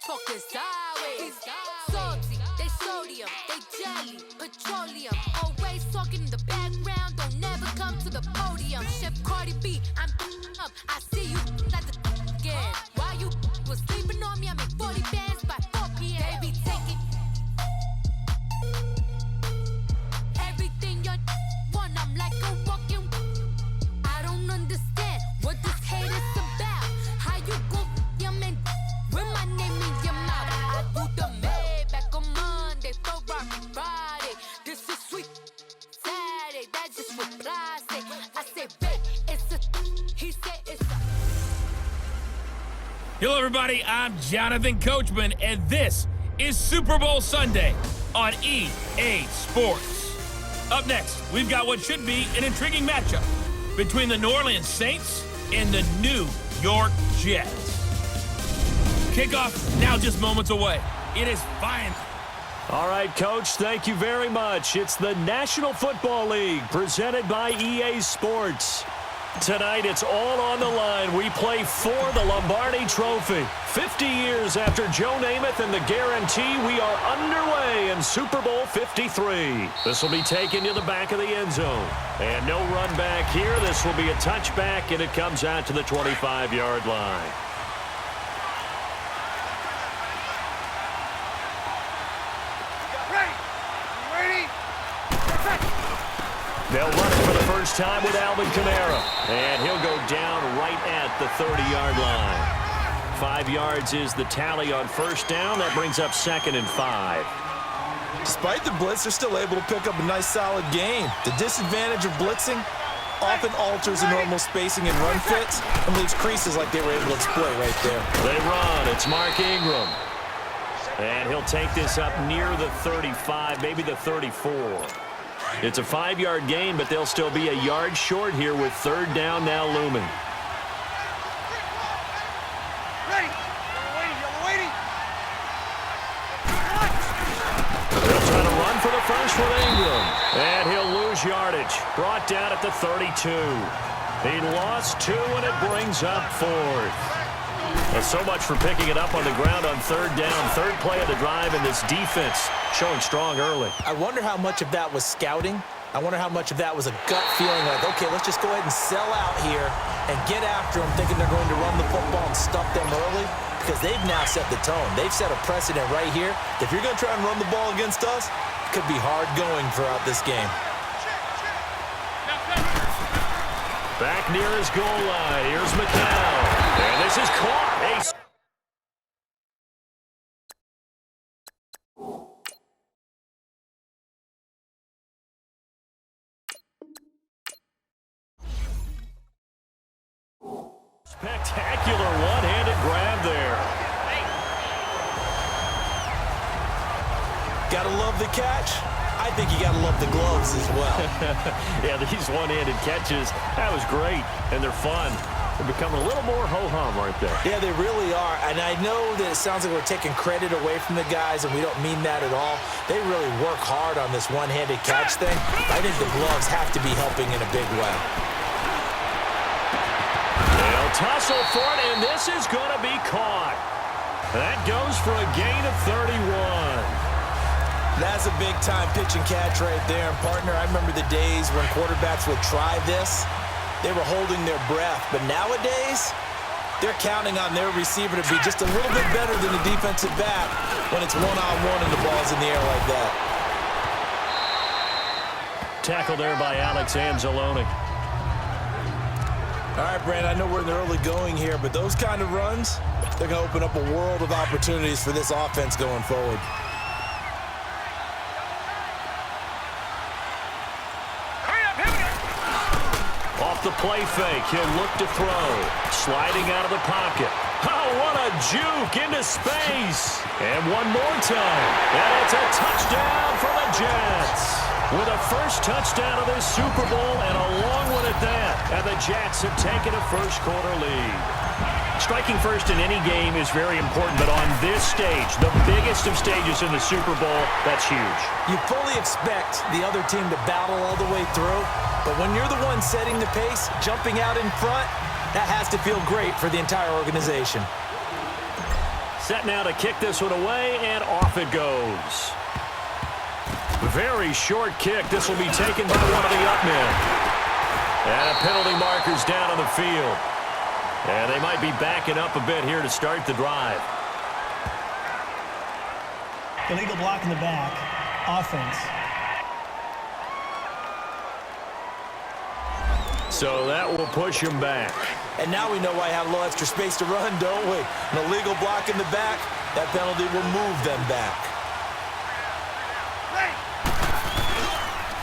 talking sideways. Salty, they sodium, they jelly, petroleum. Always talking in the background, don't never come to the podium. Chef Cardi B, I'm up. I see you at the again. While you was sleeping on me, I make 40 bands by 4 p.m. Baby, take it. Everything you want, I'm like a walking. I don't understand what this hate is about. How you go your man with my name in your mouth? I do the Maybach on Monday, Ferrari Friday. This is sweet Saturday, that's just what I say. I say, babe, it's a. He said it's a. Hello, everybody. I'm Jonathan Coachman, and this is Super Bowl Sunday on EA Sports. Up next, we've got what should be an intriguing matchup between the New Orleans Saints and the New York Jets. Kickoff now just moments away. It is fine. All right, Coach, thank you very much. It's the National Football League presented by EA Sports. Tonight, it's all on the line. We play for the Lombardi Trophy. 50 years after Joe Namath and the guarantee, we are underway in Super Bowl 53. This will be taken to the back of the end zone. And no run back here. This will be a touchback, and it comes out to the 25-yard line. They'll run it for the first time with Alvin Kamara. And he'll go down right at the 30-yard line. 5 yards is the tally on first down. That brings up 2nd and 5. Despite the blitz, they're still able to pick up a nice, solid gain. The disadvantage of blitzing often alters the normal spacing and run fits and leaves creases like they were able to exploit right there. They run. It's Mark Ingram. And he'll take this up near the 35, maybe the 34. It's a 5-yard gain, but they'll still be a yard short here with third down now looming. They'll try to run for the first with Ingram. And he'll lose yardage. Brought down at the 32. He lost 2, and it brings up 4th. Well, so much for picking it up on the ground on third down. Third play of the drive, and this defense showing strong early. I wonder how much of that was scouting. I wonder how much of that was a gut feeling like, okay, let's just go ahead and sell out here and get after them, thinking they're going to run the football and stuff them early, because they've now set the tone. They've set a precedent right here. If you're going to try and run the ball against us, it could be hard going throughout this game. Back near his goal line. Here's McCown. And this is caught. Spectacular one-handed grab there. Gotta love the catch. I think you gotta love the gloves as well. Yeah, these one-handed catches, that was great, and they're fun. They're becoming a little more ho-hum, aren't they? Yeah, they really are, and I know that it sounds like we're taking credit away from the guys, and we don't mean that at all. They really work hard on this one-handed catch thing. I think the gloves have to be helping in a big way. They'll tussle for it, and this is going to be caught. That goes for a gain of 31. That's a big-time pitch and catch right there. And, partner, I remember the days when quarterbacks would try this. They were holding their breath. But nowadays, they're counting on their receiver to be just a little bit better than the defensive back when it's one-on-one and the ball's in the air like that. Tackle there by Alex Anzalone. All right, Brand, I know we're in the early going here, but those kind of runs, they're going to open up a world of opportunities for this offense going forward. The play fake. He'll look to throw. Sliding out of the pocket. Oh, what a juke into space. And one more time. And it's a touchdown for the Jets. With a first touchdown of this Super Bowl and a long one at that. And the Jets have taken a first-quarter lead. Striking first in any game is very important, but on this stage, the biggest of stages in the Super Bowl, that's huge. You fully expect the other team to battle all the way through, but when you're the one setting the pace, jumping out in front, that has to feel great for the entire organization. set now to kick this one away, and off it goes. Very short kick. This will be taken by one of the up men. And a penalty marker's down on the field. And they might be backing up a bit here to start the drive. Illegal block in the back. Offense. So that will push him back. And now we know why I have a little extra space to run, don't we? An illegal block in the back. That penalty will move them back.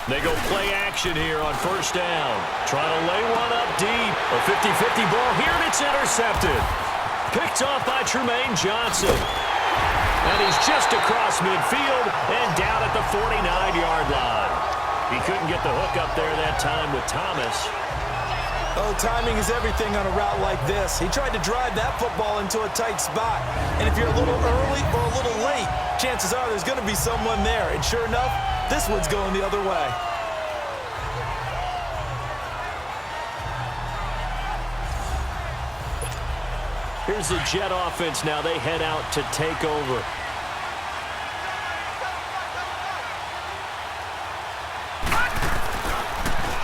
They go play action here on first down. Trying to lay one up deep. A 50-50 ball here, and it's intercepted. Picked off by Tremaine Johnson. And he's just across midfield and down at the 49-yard line. He couldn't get the hook up there that time with Thomas. Oh, timing is everything on a route like this. He tried to drive that football into a tight spot. And if you're a little early or a little late, chances are there's going to be someone there. And sure enough, this one's going the other way. Here's the Jet offense now. They head out to take over.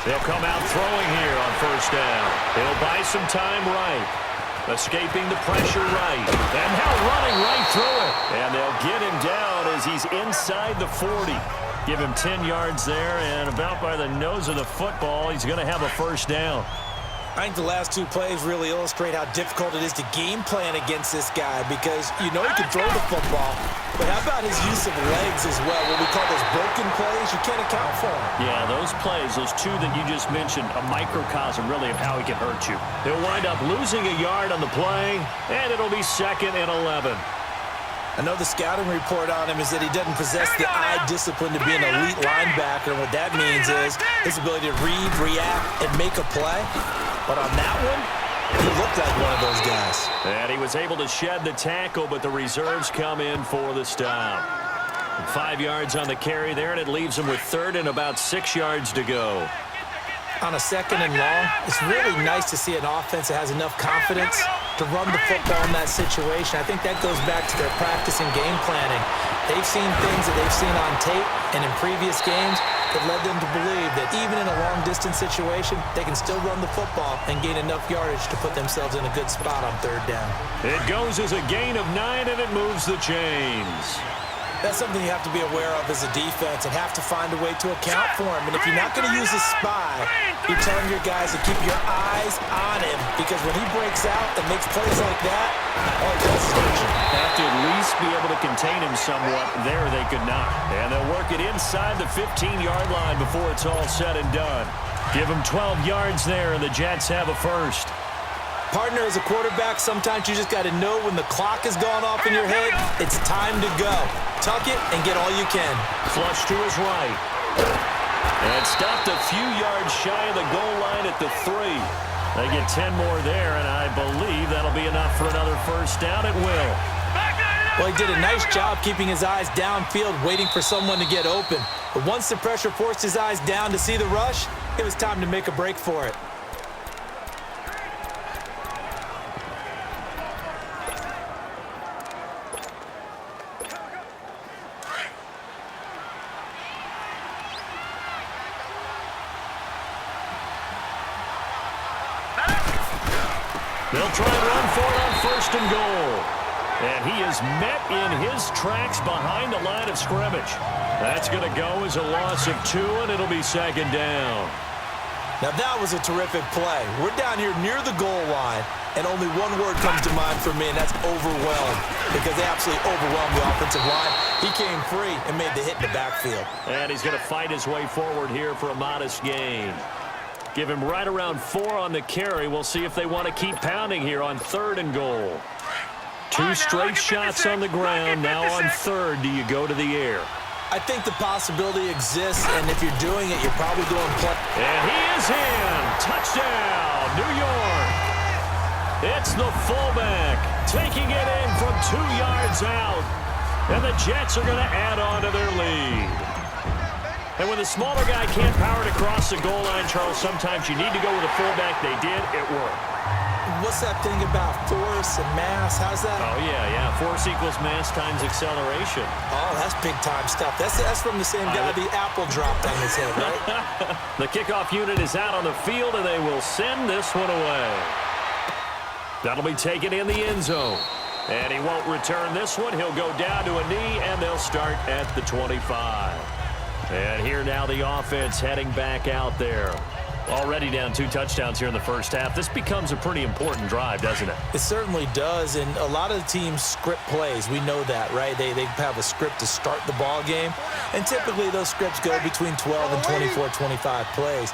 They'll come out throwing here on first down. He'll buy some time right. Escaping the pressure right. And now running right through it. And they'll get him down as he's inside the 40. Give him 10 yards there, and about by the nose of the football, he's going to have a first down. I think the last two plays really illustrate how difficult it is to game plan against this guy because you know he can throw the football, but how about his use of legs as well? What we call those broken plays, you can't account for them. Yeah, those plays, those two that you just mentioned, a microcosm really of how he can hurt you. He'll wind up losing a yard on the play, and it'll be 2nd and 11. I know the scouting report on him is that he doesn't possess the eye discipline to be an elite linebacker, and what that means is his ability to read, react, and make a play. But on that one, he looked like one of those guys. And he was able to shed the tackle, but the reserves come in for the stop. 5 yards on the carry there, and it leaves him with 3rd and about 6 yards to go. On a 2nd and long, it's really nice to see an offense that has enough confidence to run the football in that situation. I think that goes back to their practice and game planning. They've seen things that they've seen on tape and in previous games that led them to believe that even in a long-distance situation, they can still run the football and gain enough yardage to put themselves in a good spot on 3rd down. It goes as a gain of 9, and it moves the chains. That's something you have to be aware of as a defense and have to find a way to account for him. And if you're not going to use a spy, you're telling your guys to keep your eyes on him because when he breaks out and makes plays like that, all he does is hurt you. Have to at least be able to contain him somewhat. There they could not. And they'll work it inside the 15-yard line before it's all said and done. Give them 12 yards there, and the Jets have a first. Partner, as a quarterback, sometimes you just got to know when the clock has gone off in your head, it's time to go. Tuck it and get all you can. Flush to his right. And stopped a few yards shy of the goal line at the 3. They get 10 more there, and I believe that'll be enough for another first down. It will. Well, he did a nice job keeping his eyes downfield, waiting for someone to get open. But once the pressure forced his eyes down to see the rush, it was time to make a break for it. They'll try and run for it on 1st and goal. And he is met in his tracks behind the line of scrimmage. That's going to go as a loss of 2, and it'll be 2nd down. Now that was a terrific play. We're down here near the goal line, and only one word comes to mind for me, and that's overwhelmed, because they absolutely overwhelmed the offensive line. He came free and made the hit in the backfield. And he's going to fight his way forward here for a modest gain. Give him right around 4 on the carry. We'll see if they want to keep pounding here on 3rd and goal. 2 straight shots on the ground. Now on 3rd, do you go to the air? I think the possibility exists, and if you're doing it, you're probably doing play. And he is in. Touchdown, New York. It's the fullback taking it in from 2 yards out. And the Jets are going to add on to their lead. And when the smaller guy can't power it across the goal line, Charles, sometimes you need to go with a fullback. They did. It worked. what's that thing about force and mass? How's that? Oh, yeah. Force equals mass times acceleration. Oh, that's big-time stuff. That's from the same guy the apple dropped on his head, right? The kickoff unit is out on the field, and they will send this one away. That'll be taken in the end zone. And he won't return this one. He'll go down to a knee, and they'll start at the 25. And here now the offense heading back out there. Already down 2 touchdowns here in the first half. This becomes a pretty important drive, doesn't it? It certainly does, and a lot of the teams script plays. We know that, right? They have a script to start the ball game, and typically those scripts go between 12 and 24, 25 plays.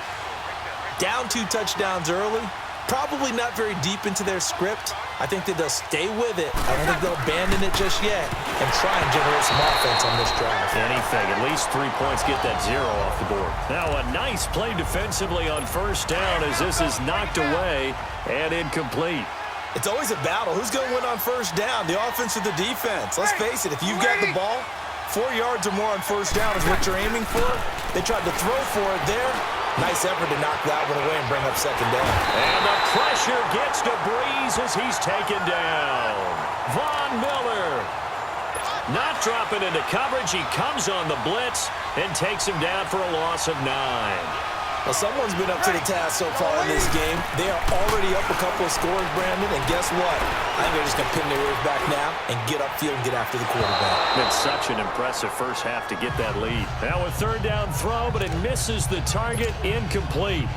Down 2 touchdowns early, probably not very deep into their script. I think that they'll stay with it. I don't think they'll abandon it just yet and try and generate some offense on this drive. Anything. At least 3 points, get that 0 off the board. Now a nice play defensively on first down as this is knocked away and incomplete. It's always a battle. Who's going to win on first down, the offense or the defense? Let's face it, if you've got the ball, 4 yards or more on first down is what you're aiming for. They tried to throw for it there. Nice effort to knock that one away and bring up second down. And the pressure gets to Breeze as he's taken down. Von Miller not dropping into coverage. He comes on the blitz and takes him down for a loss of 9. Well, someone's been up to the task so far in this game. They are already up a couple of scores, Brandon, and guess what? I think they're just going to pin their ears back now and get upfield and get after the quarterback. Been such an impressive first half to get that lead. Now a third down throw, but it misses the target, incomplete.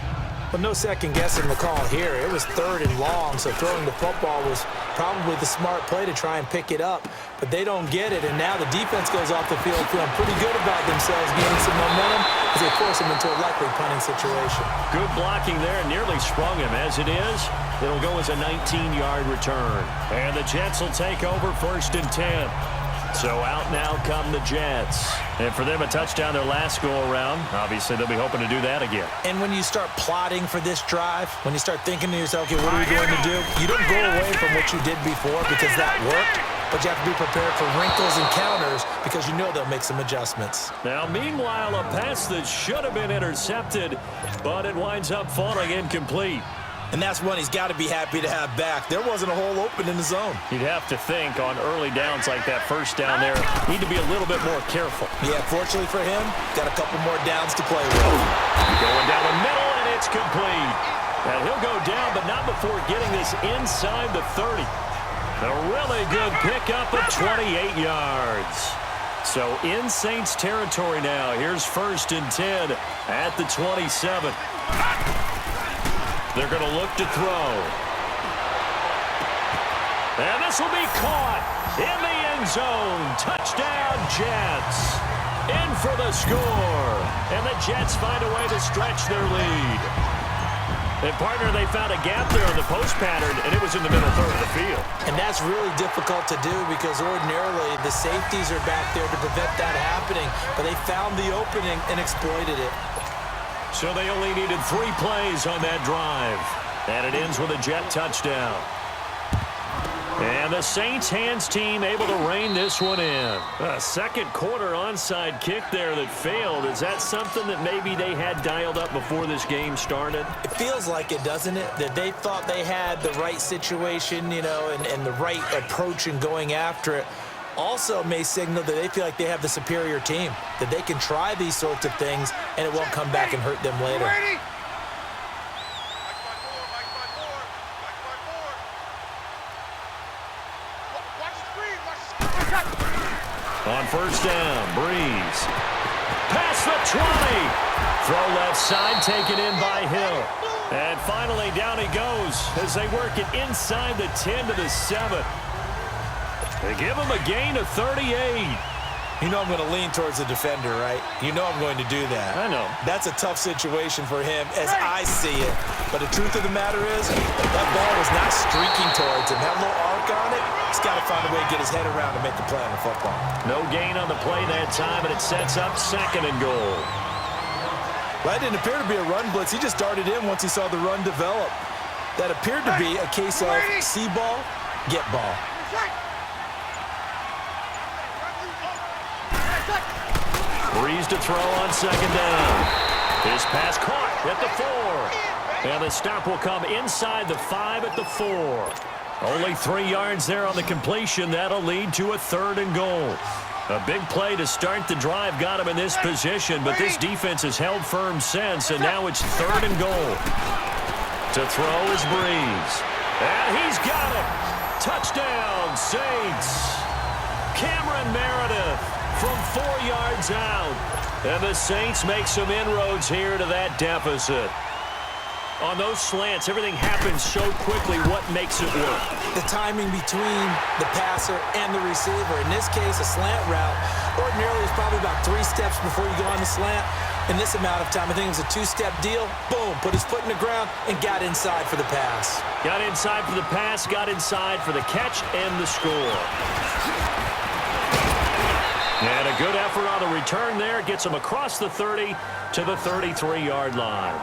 But no second guessing the call here. It was 3rd and long, so throwing the football was probably the smart play to try and pick it up. But they don't get it, and now the defense goes off the field feeling pretty good about themselves, gaining some momentum as they force them into a likely punting situation. Good blocking there, nearly sprung him. As it is, it'll go as a 19-yard return. And the Jets will take over 1st and 10. So out now come the Jets. And for them, a touchdown their last go-around. Obviously, they'll be hoping to do that again. And when you start plotting for this drive, when you start thinking to yourself, okay, what are we going to do? You don't go away from what you did before because that worked, but you have to be prepared for wrinkles and counters because you know they'll make some adjustments. Now, meanwhile, a pass that should have been intercepted, but it winds up falling incomplete. And that's one he's got to be happy to have back. There wasn't a hole open in the zone. You'd have to think on early downs like that first down there, need to be a little bit more careful. Yeah, fortunately for him, got a couple more downs to play with. Going down the middle, and it's complete. And he'll go down, but not before getting this inside the 30. A really good pickup of 28 yards. So in Saints territory now. Here's 1st and 10 at the 27. They're going to look to throw. And this will be caught in the end zone. Touchdown, Jets. In for the score. And the Jets find a way to stretch their lead. And, partner, they found a gap there in the post pattern, and it was in the middle third of the field. And that's really difficult to do because ordinarily the safeties are back there to prevent that happening. But they found the opening and exploited it. So they only needed 3 plays on that drive. And it ends with a Jet touchdown. And the Saints hands team able to rein this one in. A second quarter onside kick there that failed. Is that something that maybe they had dialed up before this game started? It feels like it, doesn't it? That they thought they had the right situation, you know, and the right approach in going after it. Also may signal that they feel like they have the superior team, that they can try these sorts of things and it won't come back and hurt them later. On first down, Breeze. Past the 20. Throw left side, taken in by Hill. And finally, down he goes as they work it inside the 10 to the 7. They give him a gain of 38. You know I'm going to lean towards the defender, right? You know I'm going to do that. I know. That's a tough situation for him as I see it. But the truth of the matter is, that ball was not streaking towards him. That little arc on it, he's got to find a way to get his head around to make the play on the football. No gain on the play that time, and it sets up 2nd and goal. Well, that didn't appear to be a run blitz. He just darted in once he saw the run develop. That appeared to be a case of see ball, get ball. Breeze to throw on 2nd down. His pass caught at the 4. And the stop will come inside the 5 at the 4. Only 3 yards there on the completion. That'll lead to a 3rd and goal. A big play to start the drive got him in this position, but this defense has held firm since, and now it's 3rd and goal. To throw is Breeze. And he's got it. Touchdown, Saints. Cameron Meredith from 4 yards out. And the Saints make some inroads here to that deficit. On those slants, everything happens so quickly. What makes it work? The timing between the passer and the receiver. In this case, a slant route ordinarily is probably about 3 steps before you go on the slant. In this amount of time, I think it was a 2-step deal. Boom, put his foot in the ground and got inside for the pass. Got inside for the pass, got inside for the catch and the score. And a good effort on the return there. Gets him across the 30 to the 33-yard line.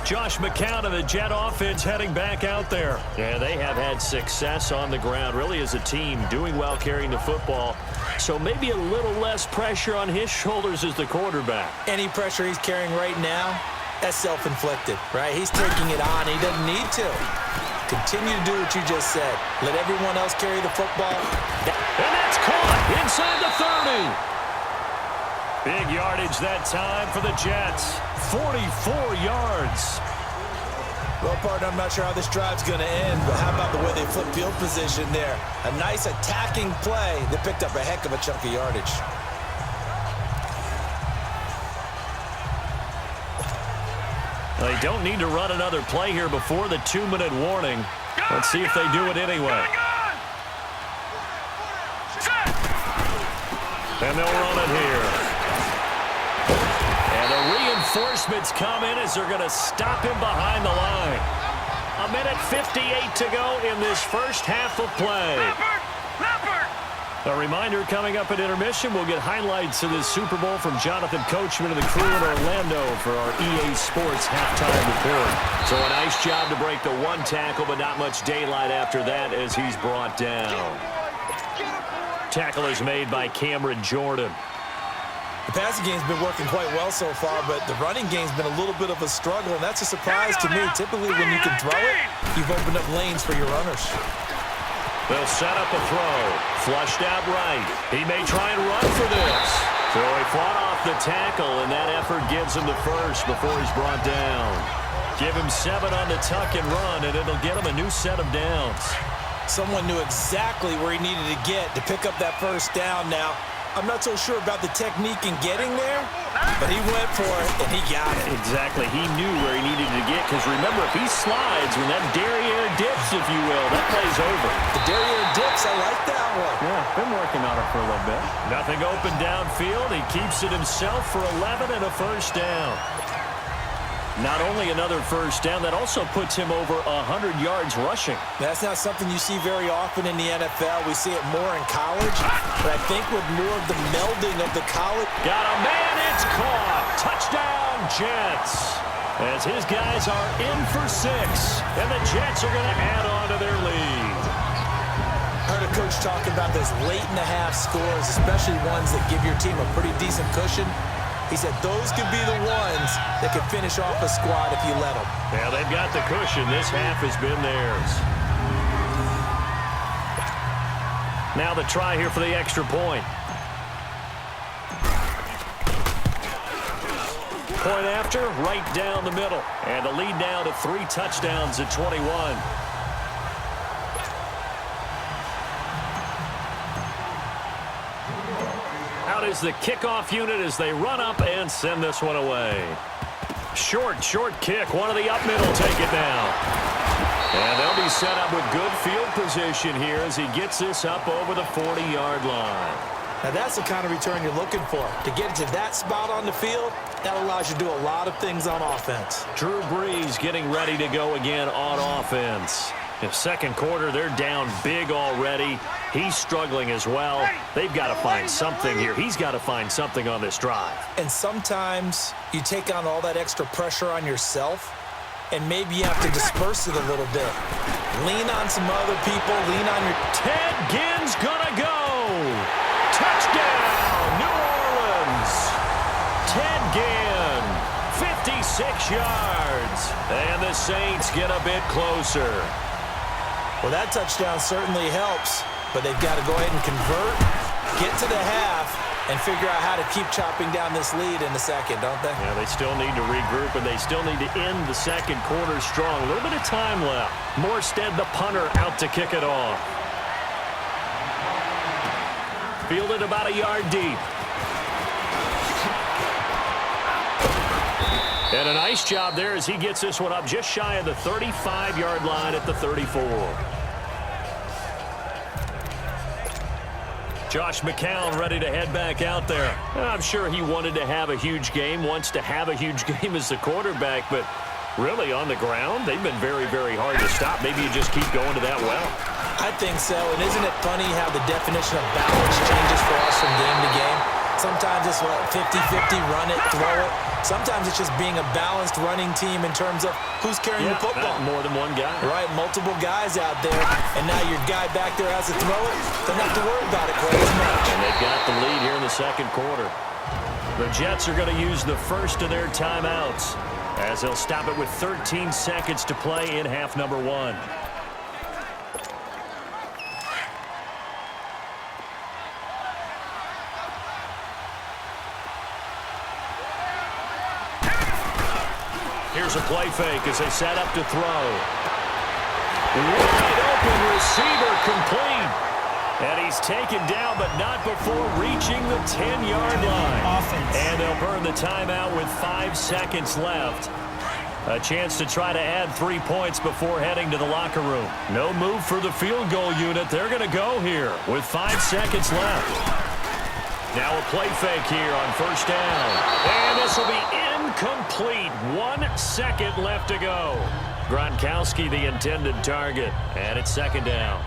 Josh McCown of the Jet offense heading back out there. Yeah, they have had success on the ground, really as a team, doing well carrying the football. So maybe a little less pressure on his shoulders as the quarterback. Any pressure he's carrying right now, that's self-inflicted, right? He's taking it on. He doesn't need to. Continue to do what you just said. Let everyone else carry the football. And that's caught inside the 30. Big yardage that time for the Jets. 44 yards. Well, partner, I'm not sure how this drive's going to end, but how about the way they flip field position there? A nice attacking play that picked up a heck of a chunk of yardage. They don't need to run another play here before the 2-minute warning. Let's see if they do it anyway. And they'll run it here. And the reinforcements come in as they're going to stop him behind the line. 1:58 to go in this first half of play. A reminder, coming up at intermission, we'll get highlights of this Super Bowl from Jonathan Coachman and the crew in Orlando for our EA Sports halftime report. So a nice job to break the 1 tackle, but not much daylight after that as he's brought down. Tackle is made by Cameron Jordan. The passing game's been working quite well so far, but the running game's been a little bit of a struggle, and that's a surprise to me. Typically, when you can throw it, you've opened up lanes for your runners. They'll set up a throw. Flushed out right. He may try and run for this. So he fought off the tackle, and that effort gives him the first before he's brought down. Give him 7 on the tuck and run, and it'll get him a new set of downs. Someone knew exactly where he needed to get to pick up that first down now. I'm not so sure about the technique in getting there, but he went for it, and he got it. Exactly. He knew where he needed to get, because remember, if he slides, when that derriere dips, if you will, that play's over. The derriere dips, I like that one. Yeah, been working on it for a little bit. Nothing open downfield. He keeps it himself for 11 and a first down. Not only another first down, that also puts him over 100 yards rushing. That's not something you see very often in the NFL. We see it more in college, but I think with more of the melding of the college. Got a man, it's caught. Touchdown, Jets. As his guys are in for 6, and the Jets are going to add on to their lead. Heard a coach talk about those late-in-the-half scores, especially ones that give your team a pretty decent cushion. He said those could be the ones that could finish off a squad if you let them. Yeah, they've got the cushion. This half has been theirs. Now the try here for the extra point. Point after, right down the middle. And the lead now to 3 touchdowns at 21. Out is the kickoff unit as they run up and send this one away. Short kick. One of the up middle take it down. And they'll be set up with good field position here as he gets this up over the 40-yard line. Now that's the kind of return you're looking for. To get to that spot on the field, that allows you to do a lot of things on offense. Drew Brees getting ready to go again on offense. In second quarter, they're down big already. He's struggling as well. They've got to find something here. He's got to find something on this drive. And sometimes you take on all that extra pressure on yourself, and maybe you have to disperse it a little bit. Lean on some other people. Lean on your... Ted Ginn's gonna go. Touchdown, New Orleans. Ted Ginn. 6 yards. And the Saints get a bit closer. Well, that touchdown certainly helps, but they've got to go ahead and convert, get to the half, and figure out how to keep chopping down this lead in the second, don't they? Yeah, they still need to regroup, and they still need to end the second quarter strong. A little bit of time left. Morstead, the punter, out to kick it off. Fielded about a yard deep. And a nice job there as he gets this one up just shy of the 35-yard line at the 34. Josh McCown ready to head back out there. I'm sure he wanted to have a huge game, wants to have a huge game as the quarterback, but really on the ground, they've been very, very hard to stop. Maybe you just keep going to that well. I think so, and isn't it funny how the definition of balance changes for us from game to game? Sometimes it's 50-50, run it, throw it. Sometimes it's just being a balanced running team in terms of who's carrying the football. More than one guy. Right, multiple guys out there, and now your guy back there has to throw it. Doesn't have to worry about it quite as much. And they've got the lead here in the second quarter. The Jets are going to use the first of their timeouts as they'll stop it with 13 seconds to play in half number 1. Here's a play fake as they set up to throw. Wide open receiver complete. And he's taken down, but not before reaching the 10-yard line. Offense. And they'll burn the timeout with 5 seconds left. A chance to try to add 3 points before heading to the locker room. No move for the field goal unit. They're going to go here with 5 seconds left. Now a play fake here on first down. And this will be incomplete. 1 second left to go. Gronkowski the intended target. And it's second down.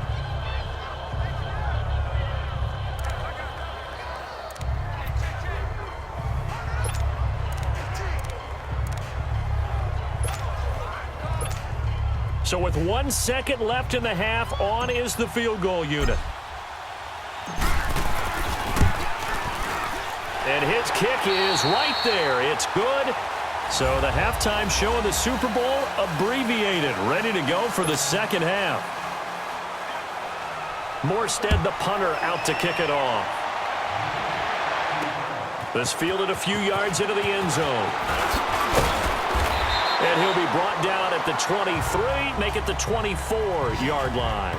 So with 1 second left in the half, on is the field goal unit. And his kick is right there. It's good. So the halftime show of the Super Bowl abbreviated, ready to go for the second half. Morstead, the punter, out to kick it off. This fielded a few yards into the end zone. And he'll be brought down at the 23, make it the 24-yard line.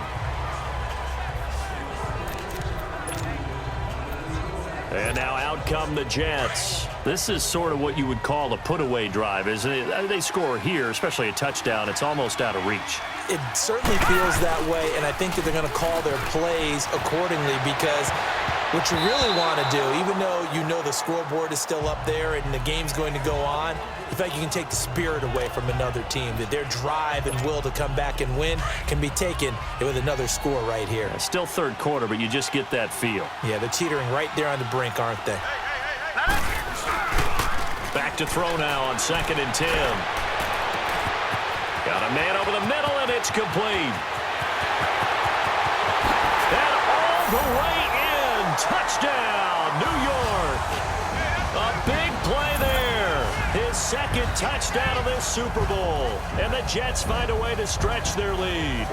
And now out come the Jets. This is sort of what you would call a put-away drive, isn't it? They score here, especially a touchdown. It's almost out of reach. It certainly feels that way, and I think that they're going to call their plays accordingly because what you really want to do, even though you know the scoreboard is still up there and the game's going to go on, in fact, you can take the spirit away from another team, that their drive and will to come back and win can be taken with another score right here. It's still third quarter, but you just get that feel. Yeah, they're teetering right there on the brink, aren't they? Back to throw now on 2nd and 10. Got a man over the middle, and it's complete. And all the way in. Touchdown, New York. A big play there. His second touchdown of this Super Bowl. And the Jets find a way to stretch their lead.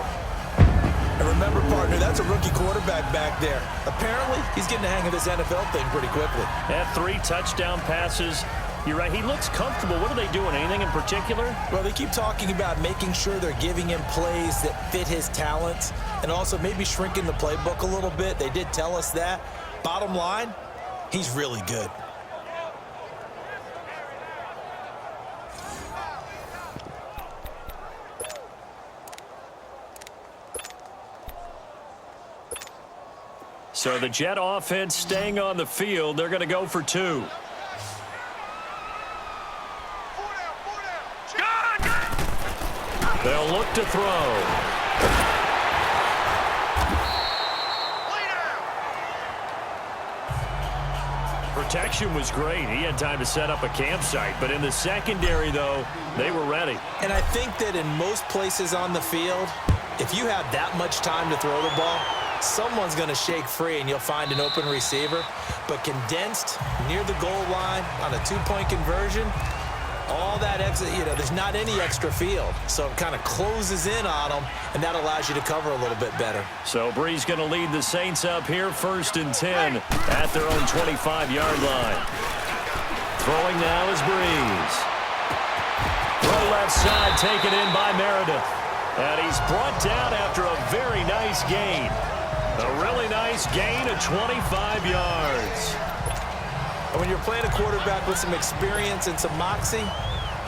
And remember, partner, that's a rookie quarterback back there. Apparently, he's getting the hang of this NFL thing pretty quickly. Had 3 touchdown passes. You're right, he looks comfortable. What are they doing? Anything in particular? Well, they keep talking about making sure they're giving him plays that fit his talents and also maybe shrinking the playbook a little bit. They did tell us that. Bottom line, he's really good. So the Jet offense staying on the field. They're going to go for 2. They'll look to throw. Protection was great. He had time to set up a campsite. But in the secondary, though, they were ready. And I think that in most places on the field, if you have that much time to throw the ball, someone's going to shake free and you'll find an open receiver. But condensed near the goal line on a 2-point conversion, all that exit, there's not any extra field. So it kind of closes in on them, and that allows you to cover a little bit better. So Breeze going to lead the Saints up here, 1st and 10 at their own 25-yard line. Throwing now is Breeze. Throw left side, taken in by Meredith. And he's brought down after a very nice gain. A really nice gain of 25 yards. And when you're playing a quarterback with some experience and some moxie,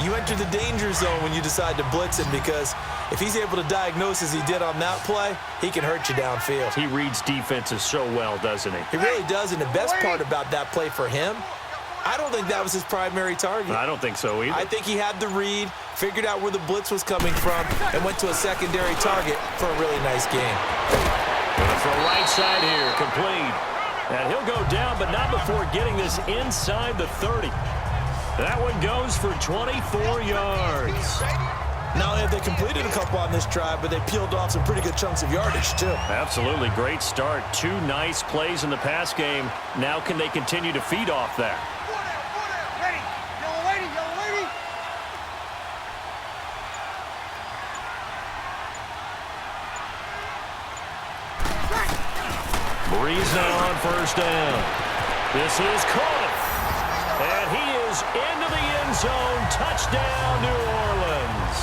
you enter the danger zone when you decide to blitz him, because if he's able to diagnose as he did on that play, he can hurt you downfield. He reads defenses so well, doesn't he? He really does, and the best part about that play for him, I don't think that was his primary target. I don't think so either. I think he had the read, figured out where the blitz was coming from, and went to a secondary target for a really nice game. Gonna throw right side here, complete. And he'll go down, but not before getting this inside the 30. That one goes for 24 yards. Not only have they completed a couple on this drive, but they peeled off some pretty good chunks of yardage, too. Absolutely great start. 2 nice plays in the pass game. Now can they continue to feed off that? Breeze now on 1st down. This is caught. And he is into the end zone. Touchdown, New Orleans.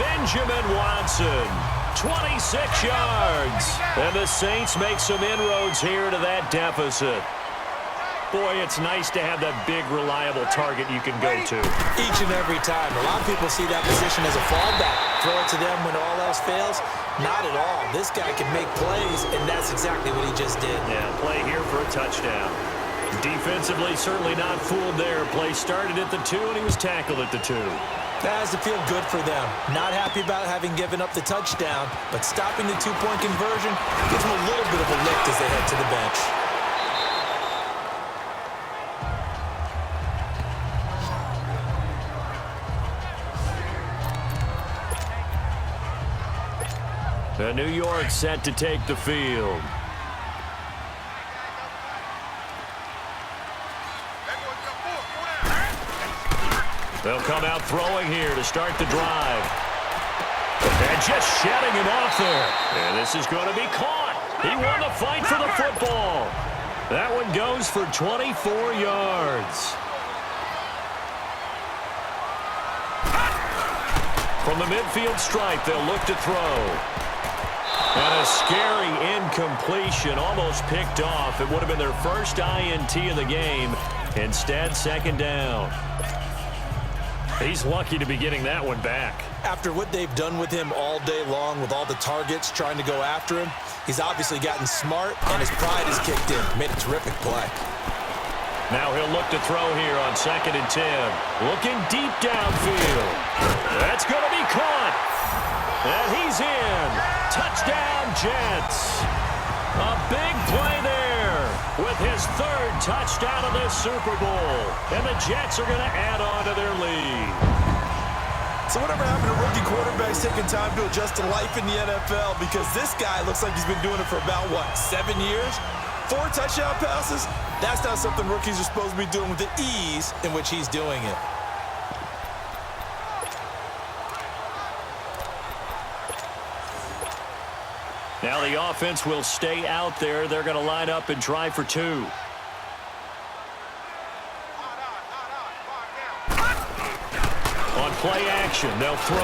Benjamin Watson, 26 yards. And the Saints make some inroads here to that deficit. Boy, it's nice to have that big, reliable target you can go to. Each and every time. A lot of people see that position as a fallback. Throw it to them when all else fails. Not at all. This guy can make plays, and that's exactly what he just did. Yeah, play here for a touchdown. Defensively, certainly not fooled there. Play started at the 2, and he was tackled at the 2. That has to feel good for them. Not happy about having given up the touchdown, but stopping the 2-point conversion gives them a little bit of a lift as they head to the bench. The New York set to take the field. They'll come out throwing here to start the drive. And just shutting him off there. And this is going to be caught. He won the fight for the football. That one goes for 24 yards. From the midfield stripe, they'll look to throw. And a scary incompletion, almost picked off. It would have been their first INT of the game. Instead, 2nd down. He's lucky to be getting that one back. After what they've done with him all day long, with all the targets trying to go after him, he's obviously gotten smart, and his pride has kicked in. Made a terrific play. Now he'll look to throw here on 2nd and 10. Looking deep downfield. That's going to be caught. And he's in. Touchdown, Jets. A big play there with his 3rd touchdown of this Super Bowl. And the Jets are going to add on to their lead. So whatever happened to rookie quarterbacks taking time to adjust to life in the NFL? Because this guy looks like he's been doing it for about, 7 years? 4 touchdown passes? That's not something rookies are supposed to be doing with the ease in which he's doing it. Now the offense will stay out there. They're going to line up and try for 2. On play action, they'll throw.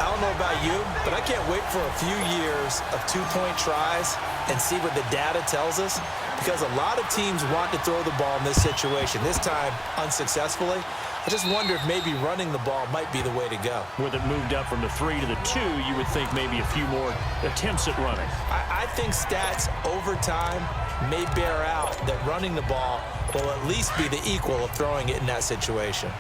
I don't know about you, but I can't wait for a few years of 2-point tries and see what the data tells us, because a lot of teams want to throw the ball in this situation, this time unsuccessfully. I just wonder if maybe running the ball might be the way to go. With it moved up from the 3 to the 2, you would think maybe a few more attempts at running. I think stats over time may bear out that running the ball will at least be the equal of throwing it in that situation.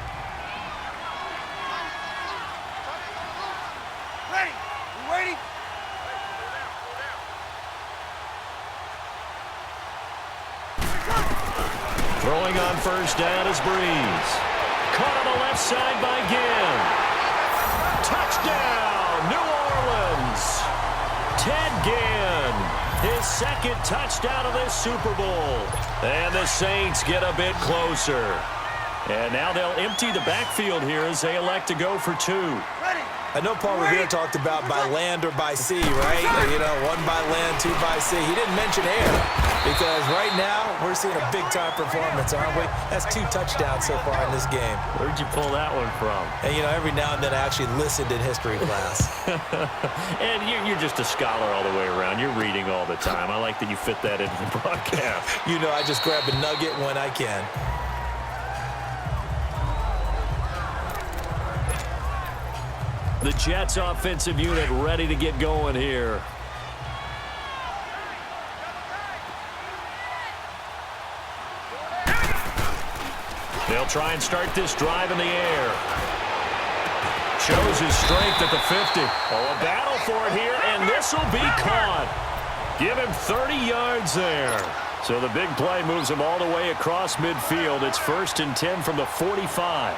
Throwing on 1st down is Breeze. Caught on the left side by Ginn. Touchdown, New Orleans. Ted Ginn. his second touchdown of this Super Bowl. And the Saints get a bit closer. And now they'll empty the backfield here as they elect to go for two. I know Paul Revere talked about by land or by sea, right? You know, one by land, two by sea. He didn't mention air because right now we're seeing a big-time performance, aren't we? That's 2 touchdowns so far in this game. Where'd you pull that one from? And, you know, every now and then I actually listened in history class. And you're just a scholar all the way around. You're reading all the time. I like that you fit that into the broadcast. You know, I just grab a nugget when I can. The Jets offensive unit ready to get going here. They'll try and start this drive in the air. Shows his strength at the 50. Oh, a battle for it here, and this will be caught. Give him 30 yards there. So the big play moves him all the way across midfield. It's 1st and 10 from the 45.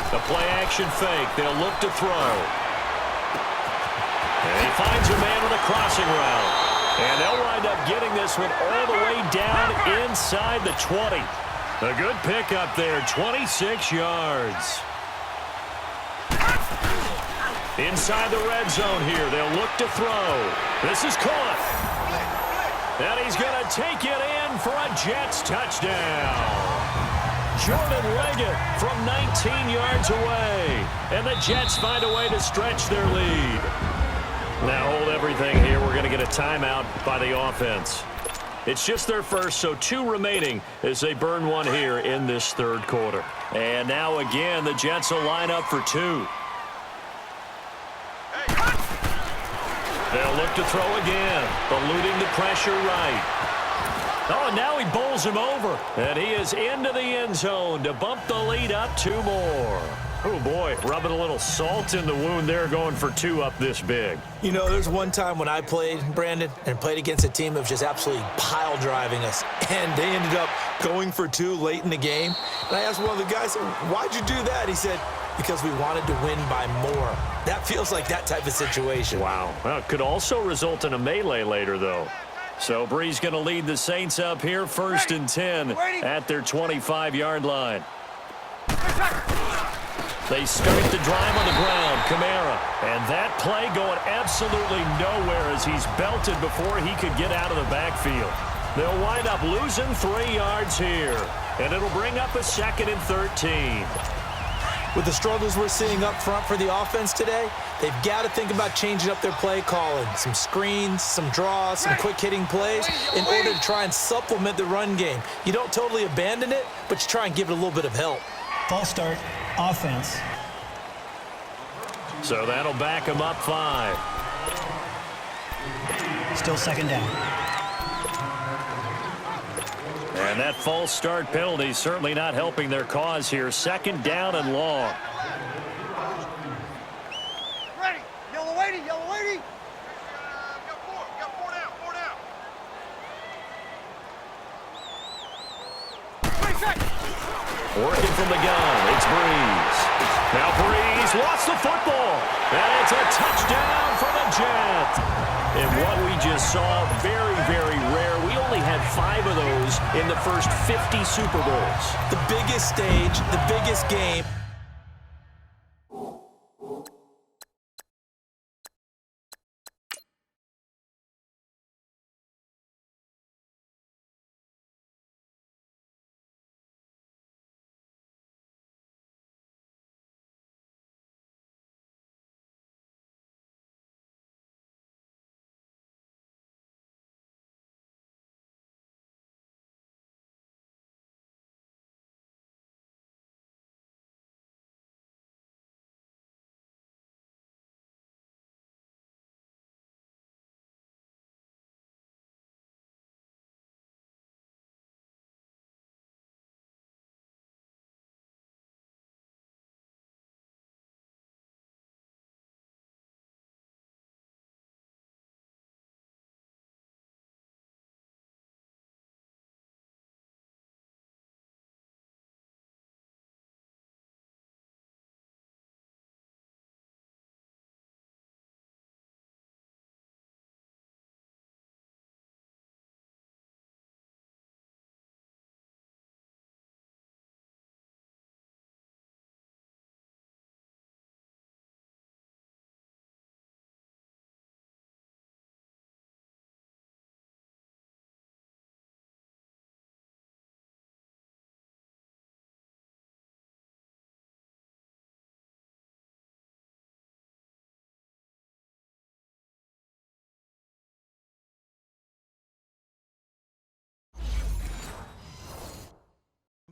The play-action fake. They'll look to throw. And he finds a man with a crossing route. And they'll wind up getting this one all the way down inside the 20. A good pickup there, 26 yards. Inside the red zone here. They'll look to throw. This is caught. And he's going to take it in for a Jets touchdown. Jordan Leggett from 19 yards away. And the Jets find a way to stretch their lead. Now hold everything here. We're going to get a timeout by the offense. It's just their first, so 2 remaining as they burn one here in this 3rd quarter. And now again, the Jets will line up for 2. They'll look to throw again, eluding the pressure right. Oh, and now he bowls him over. And he is into the end zone to bump the lead up 2 more. Oh, boy, rubbing a little salt in the wound there, going for 2 up this big. You know, there's one time when I played, Brandon, and played against a team that was just absolutely pile driving us. And they ended up going for 2 late in the game. And I asked one of the guys, why'd you do that? He said, because we wanted to win by more. That feels like that type of situation. Wow. Well, it could also result in a melee later, though. So Bree's going to lead the Saints up here, 1st and 10 at their 25-yard line. They start the drive on the ground, Kamara. And that play going absolutely nowhere as he's belted before he could get out of the backfield. They'll wind up losing 3 yards here. And it'll bring up a 2nd and 13. With the struggles we're seeing up front for the offense today, they've got to think about changing up their play calling. Some screens, some draws, some quick-hitting plays in order to try and supplement the run game. You don't totally abandon it, but you try and give it a little bit of help. False start, offense. So that'll back him up 5. Still 2nd down. And that false start penalty certainly not helping their cause here. 2nd down and long. Ready. Yellow 80, yellow 80. Got 4 down, 4 down. Working from the gun, it's Breeze. Now Breeze lost the football. And it's a touchdown for the Jets. And what we just saw, very, very rare. We only had 5 of those in the first 50 Super Bowls. The biggest stage, the biggest game.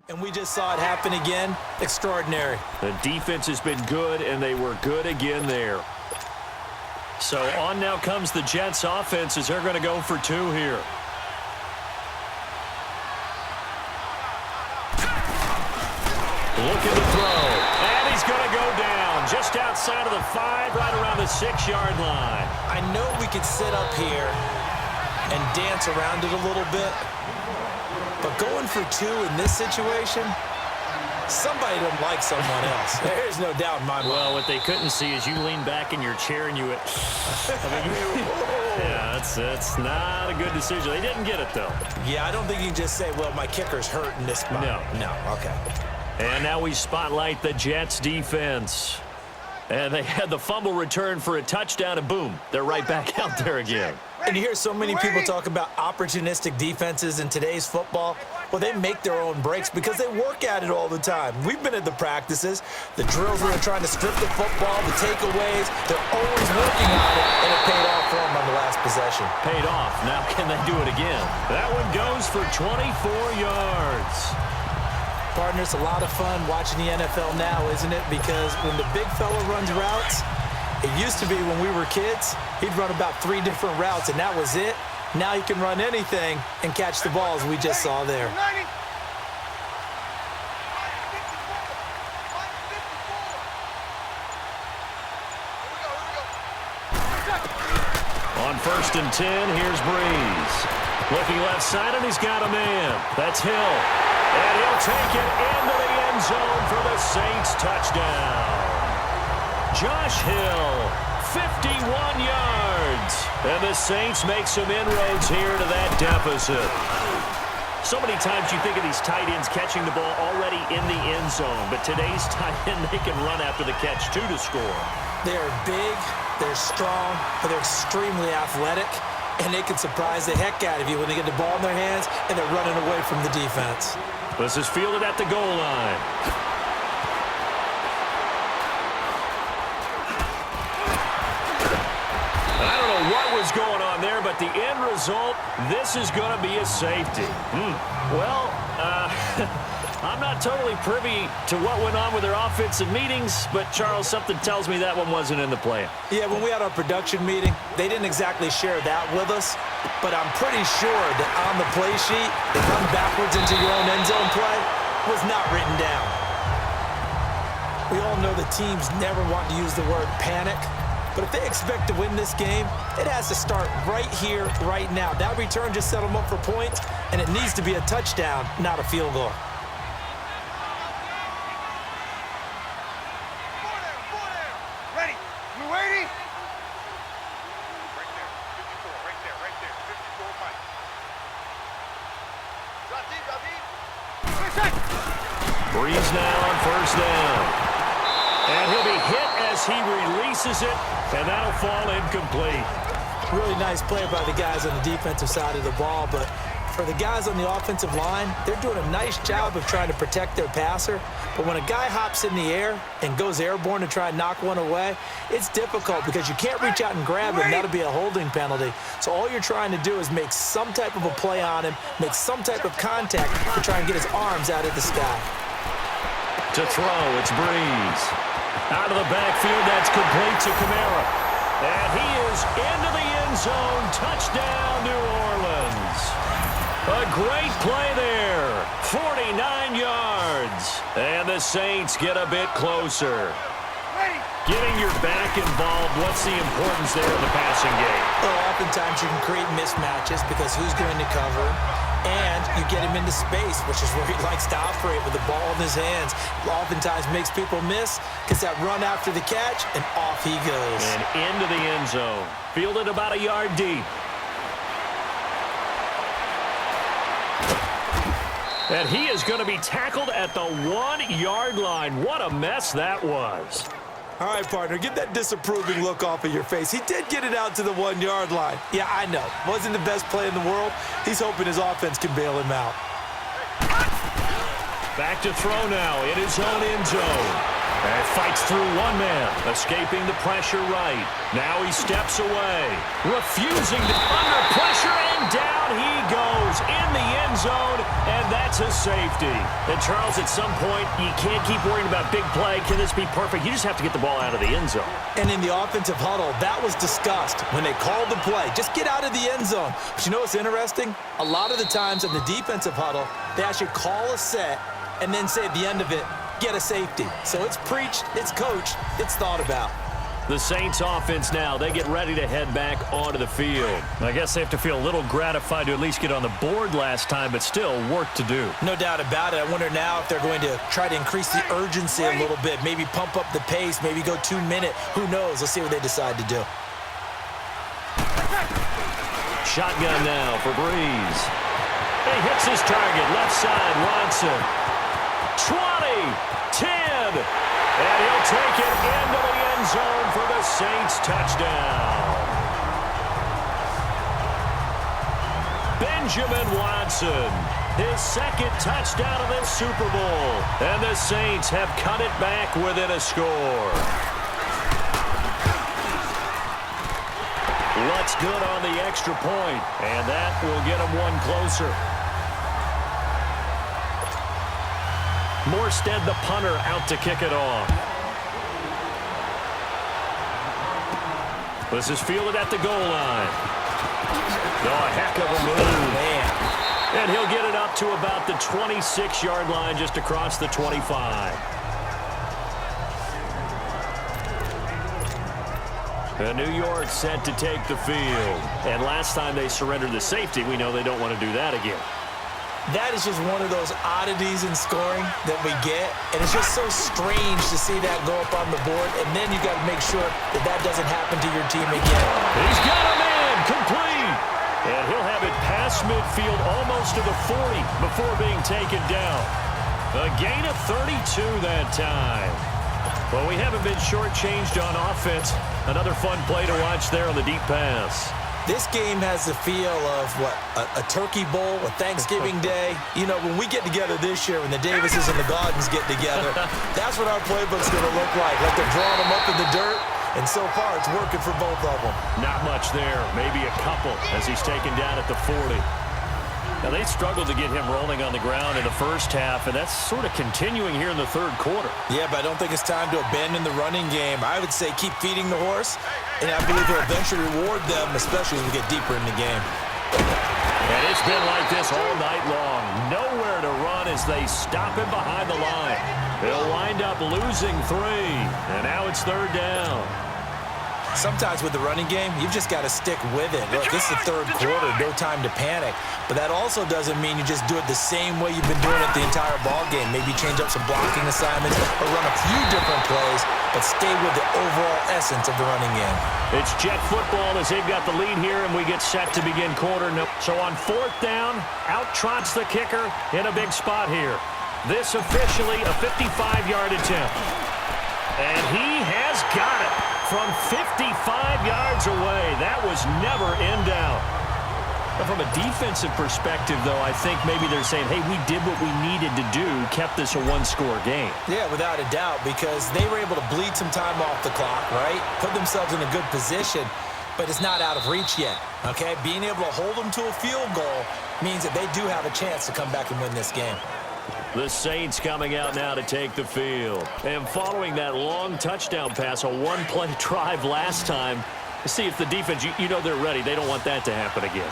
And we just saw it happen again. Extraordinary. The defense has been good, and they were good again there. So on now comes the Jets offense as they're going to go for two here. Looking to throw. And he's going to go down just outside of the 5, right around the 6-yard line. I know we could sit up here and dance around it a little bit, but going for two in this situation, somebody doesn't like someone else. There's no doubt in my mind. Well, what they couldn't see is you lean back in your chair and you went, yeah, that's not a good decision. They didn't get it, though. Yeah, I don't think you can just say, well, my kicker's hurt in this spot. No, okay. And now we spotlight the Jets defense. And they had the fumble return for a touchdown, and boom, they're right back out there again. And you hear so many people talk about opportunistic defenses in today's football. Well, they make their own breaks because they work at it all the time. We've been at the practices, the drills where they're trying to strip the football, the takeaways. They're always working on it, and it paid off for them on the last possession. Paid off. Now can they do it again? That one goes for 24 yards. Partner, it's a lot of fun watching the NFL now, isn't it? Because when the big fella runs routes, it used to be when we were kids, he'd run about 3 different routes, and that was it. Now he can run anything and catch the balls we just saw there. On 1st and 10, here's Breeze. Looking left side, and he's got a man. That's Hill. And he'll take it into the end zone for the Saints touchdown. Josh Hill, 51 yards. And the Saints make some inroads here to that deficit. So many times you think of these tight ends catching the ball already in the end zone. But today's tight end, they can run after the catch, too, to score. They're big, they're strong, but they're extremely athletic. And they can surprise the heck out of you when they get the ball in their hands and they're running away from the defense. This is fielded at the goal line. I don't know what was going on there, but the end result, this is going to be a safety. Well, I'm not totally privy to what went on with their offensive meetings, but, Charles, something tells me that one wasn't in the plan. Yeah, when we had our production meeting, they didn't exactly share that with us, but I'm pretty sure that on the play sheet, the run backwards into your own end zone play was not written down. We all know the teams never want to use the word panic, but if they expect to win this game, it has to start right here, right now. That return just set them up for points, and it needs to be a touchdown, not a field goal. Breeze now on 1st down. And he'll be hit as he releases it, and that'll fall incomplete. Really nice play by the guys on the defensive side of the ball, but for the guys on the offensive line, they're doing a nice job of trying to protect their passer. But when a guy hops in the air and goes airborne to try and knock one away, it's difficult because you can't reach out and grab him. That'll be a holding penalty. So all you're trying to do is make some type of a play on him, make some type of contact to try and get his arms out of the sky. To throw, it's Breeze. Out of the backfield, that's complete to Kamara. And he is into the end zone. Touchdown, New Orleans. A great play there. 49 yards. And the Saints get a bit closer. Getting your back involved, what's the importance there in the passing game? Well, oftentimes you can create mismatches because who's going to cover, and you get him into space, which is where he likes to operate with the ball in his hands. Oftentimes makes people miss, gets that run after the catch, and off he goes. And into the end zone. Fielded about a yard deep. And he is going to be tackled at the 1-yard line. What a mess that was. All right, partner, get that disapproving look off of your face. He did get it out to the 1-yard line. Yeah, I know. Wasn't the best play in the world. He's hoping his offense can bail him out. Back to throw now in his own end zone. And fights through one man, escaping the pressure right. Now he steps away, refusing to under pressure, and down he goes in the end zone, and that's a safety. And Charles, at some point, you can't keep worrying about big play. Can this be perfect? You just have to get the ball out of the end zone. And in the offensive huddle, that was discussed when they called the play. Just get out of the end zone. But you know what's interesting? A lot of the times in the defensive huddle, they actually call a set and then say at the end of it, get a safety. So it's preached, it's coached, it's thought about. The Saints offense now, they get ready to head back onto the field. I guess they have to feel a little gratified to at least get on the board last time, but still work to do. No doubt about it. I wonder now if they're going to try to increase the urgency a little bit, maybe pump up the pace, maybe go 2 minute. Who knows? Let's see what they decide to do. Shotgun now for Breeze. He hits his target, left side, Watson. 20, 10, and he'll take it into the end zone for the Saints touchdown. Benjamin Watson, his second touchdown of this Super Bowl, and the Saints have cut it back within a score. Looks good on the extra point, and that will get them one closer. Morstead, the punter, out to kick it off. This is fielded at the goal line. Oh, a heck of a move. Man. And he'll get it up to about the 26-yard line, just across the 25. And New York set to take the field. And last time they surrendered the safety, we know they don't want to do that again. That is just one of those oddities in scoring that we get, and it's just so strange to see that go up on the board, and then you got to make sure that that doesn't happen to your team again. He's got a man, complete, and he'll have it past midfield almost to the 40 before being taken down. A gain of 32 that time. Well, we haven't been shortchanged on offense. Another fun play to watch there on the deep pass. This game has the feel of, what, a turkey bowl, a Thanksgiving day. You know, when we get together this year, when the Davises and the Gaudens get together, that's what our playbook's going to look like they're drawing them up in the dirt, and so far it's working for both of them. Not much there, maybe a couple as he's taken down at the 40. Now, they struggled to get him rolling on the ground in the first half, and that's sort of continuing here in the third quarter. Yeah, but I don't think it's time to abandon the running game. I would say keep feeding the horse, and I believe he'll eventually reward them, especially as we get deeper in the game. And it's been like this all night long. Nowhere to run as they stop him behind the line. They'll wind up losing 3, and now it's third down. Sometimes with the running game, you've just got to stick with it. Look, this is the third quarter, no time to panic. But that also doesn't mean you just do it the same way you've been doing it the entire ball game. Maybe change up some blocking assignments or run a few different plays, but stay with the overall essence of the running game. It's Jet football as they've got the lead here, and we get set to begin quarter. So on fourth down, out trots the kicker in a big spot here. This officially a 55-yard attempt. And he has got it from 55 yards away. That was never in doubt. But from a defensive perspective, though, I think maybe they're saying, hey, we did what we needed to do, kept this a one-score game. Yeah, without a doubt, because they were able to bleed some time off the clock, right? Put themselves in a good position, but it's not out of reach yet, okay? Being able to hold them to a field goal means that they do have a chance to come back and win this game. The Saints coming out now to take the field. And following that long touchdown pass, a one-play drive last time, see if the defense, you know they're ready. They don't want that to happen again.